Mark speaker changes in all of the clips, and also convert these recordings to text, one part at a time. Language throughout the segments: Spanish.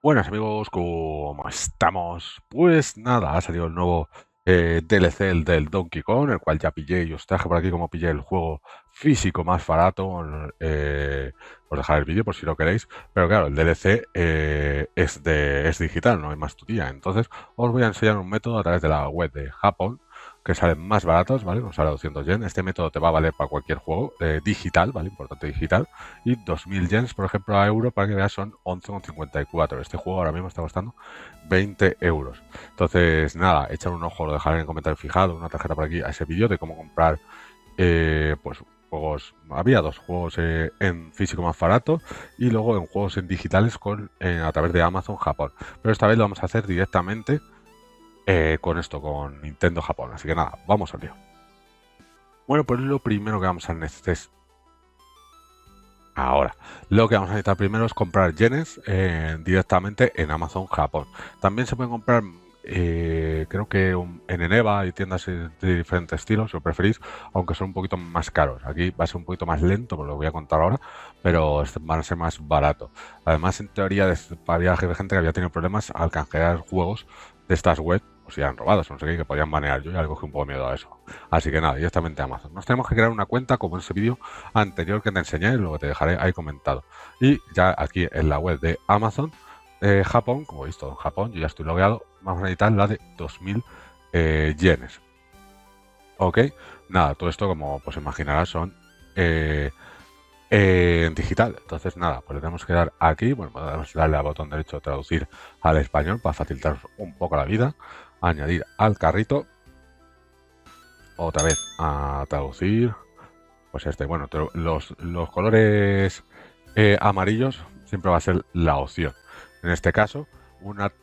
Speaker 1: Buenas amigos, ¿cómo estamos? Pues nada, ha salido el nuevo DLC el del Donkey Kong, el cual ya pillé y os traje por aquí como pillé el juego físico más barato. Os dejaré el vídeo por si lo queréis, pero claro, el DLC es digital, no hay más tu día. Entonces os voy a enseñar un método a través de la web de Japón que salen más baratos, ¿vale? Nos sale 200 yen. Este método te va a valer para cualquier juego digital, ¿vale? Importante digital. Y 2000 yens, por ejemplo, a euro, para que veas, son 11,54. Este juego ahora mismo está costando 20 euros. Entonces, nada, echar un ojo, lo dejaré en el comentario fijado, una tarjeta por aquí a ese vídeo de cómo comprar, pues, juegos. Había dos juegos en físico más barato y luego en juegos en digitales a través de Amazon Japón. Pero esta vez lo vamos a hacer directamente con esto, con Nintendo Japón. Así que nada, vamos al lío. Bueno, pues lo primero que vamos a necesitar ahora, lo que vamos a necesitar primero es comprar yenes directamente en Amazon Japón. También se pueden comprar, creo que en Eneva hay tiendas de diferentes estilos, si lo preferís, aunque son un poquito más caros. Aquí va a ser un poquito más lento, por lo que voy a contar ahora, pero van a ser más baratos. Además, en teoría, había gente que había tenido problemas al canjear juegos de estas web, o si eran robados, no sé qué, que podían banear. Yo ya le cogí un poco de miedo a eso. Así que nada, directamente a Amazon. Nos tenemos que crear una cuenta como en ese vídeo anterior que te enseñé, luego te dejaré ahí comentado. Y ya aquí en la web de Amazon Japón, como he visto en Japón, yo ya estoy logueado, vamos a necesitar la de 2000 yenes. Ok, nada, todo esto como pues imaginarás son en digital. Entonces nada, pues le tenemos que dar aquí, bueno, podemos darle al botón derecho traducir al español para facilitar un poco la vida, añadir al carrito, otra vez a traducir. Pues bueno, los colores amarillos siempre va a ser la opción. En este caso,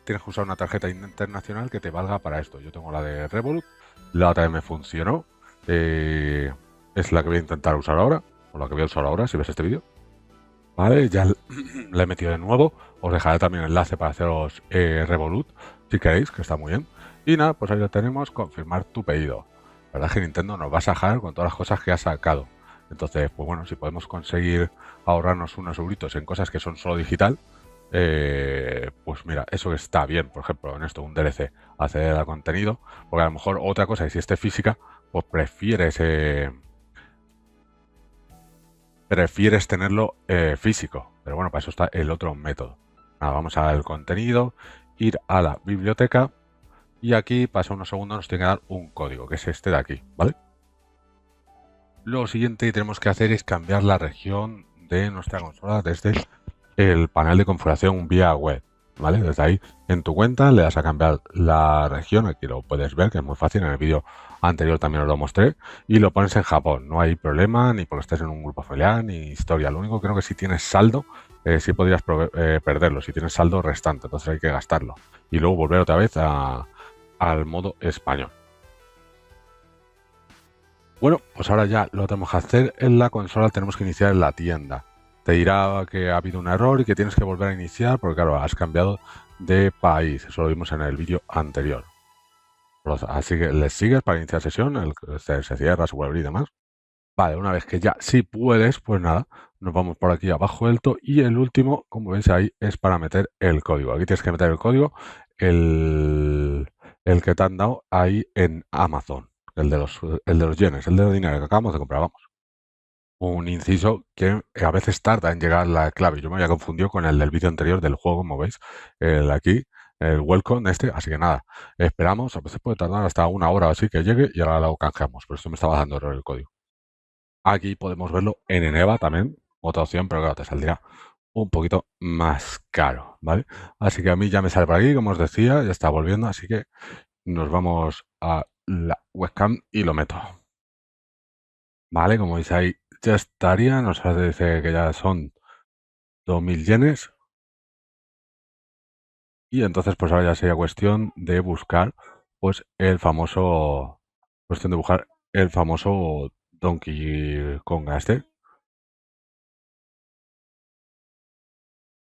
Speaker 1: tienes que usar una tarjeta internacional que te valga para esto. Yo tengo la de Revolut, la otra vez me funcionó. Es la que voy a intentar usar ahora, o la que voy a usar ahora si ves este vídeo. Vale, ya la he metido de nuevo. Os dejaré también el enlace para haceros Revolut, si queréis, que está muy bien. Y nada, pues ahí lo tenemos, confirmar tu pedido. La verdad es que Nintendo nos va a sajar con todas las cosas que ha sacado. Entonces, pues bueno, si podemos conseguir ahorrarnos unos euritos en cosas que son solo digital, pues mira, eso está bien. Por ejemplo, en esto, un DLC, acceder al contenido, porque a lo mejor otra cosa, y si esté física, pues prefieres tenerlo físico. Pero bueno, para eso está el otro método. Nada, vamos al contenido, ir a la biblioteca y aquí pasa unos segundos, nos tiene que dar un código, que es este de aquí, ¿vale? Lo siguiente que tenemos que hacer es cambiar la región de nuestra consola desde el panel de configuración vía web, ¿vale? Desde ahí en tu cuenta le das a cambiar la región, aquí lo puedes ver, que es muy fácil, en el vídeo anterior también os lo mostré, y lo pones en Japón, no hay problema, ni porque estés en un grupo familiar, ni historia, lo único creo que si tienes saldo, sí podrías perderlo, si tienes saldo restante, entonces hay que gastarlo, y luego volver otra vez al modo español. Bueno, pues ahora ya lo tenemos que hacer en la consola, tenemos que iniciar en la tienda. Te dirá que ha habido un error y que tienes que volver a iniciar porque claro, has cambiado de país. Eso lo vimos en el vídeo anterior. Así que le sigues para iniciar sesión, se cierra, se vuelve a abrir y demás. Vale, una vez que ya sí puedes, pues nada, nos vamos por aquí abajo del todo y el último, como veis ahí, es para meter el código. Aquí tienes que meter el código, el, el que te han dado ahí en Amazon, el de los yenes, el de los dinero que acabamos de comprar, vamos. Un inciso que a veces tarda en llegar la clave. Yo me había confundido con el del vídeo anterior del juego, como veis, aquí, el welcome así que nada, esperamos, a veces puede tardar hasta una hora o así que llegue y ahora lo canjeamos, pero esto me estaba dando error el código. Aquí podemos verlo en Eneva también, otra opción, pero claro, te saldría un poquito más caro, ¿vale? Así que a mí ya me sale por aquí, como os decía, ya está volviendo, así que nos vamos a la webcam y lo meto. Vale, como veis ahí ya estaría, nos dice que ya son 2000 yenes y entonces pues ahora ya sería cuestión de buscar pues el famoso Donkey Kong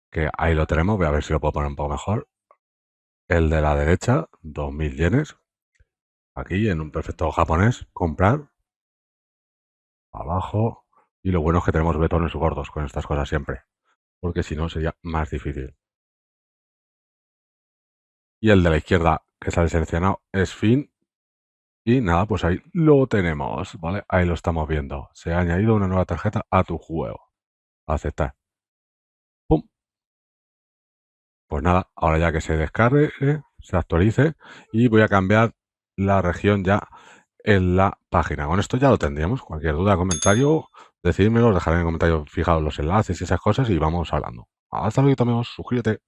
Speaker 1: que ahí lo tenemos, voy a ver si lo puedo poner un poco mejor. El de la derecha, 2000 yenes. Aquí en un perfecto japonés, comprar, abajo. Y lo bueno es que tenemos botones gordos con estas cosas siempre, porque si no sería más difícil. y el de la izquierda que sale seleccionado es fin. Y nada, pues ahí lo tenemos, ¿vale? Ahí lo estamos viendo. Se ha añadido una nueva tarjeta a tu juego. Aceptar. ¡Pum! Pues nada, ahora ya que se descargue, se actualice y voy a cambiar la región ya en la página. Con esto ya lo tendríamos. Cualquier duda, comentario, decídmelo, dejaré en comentarios fijados los enlaces y esas cosas y vamos hablando. Hasta luego, amigos. Suscríbete.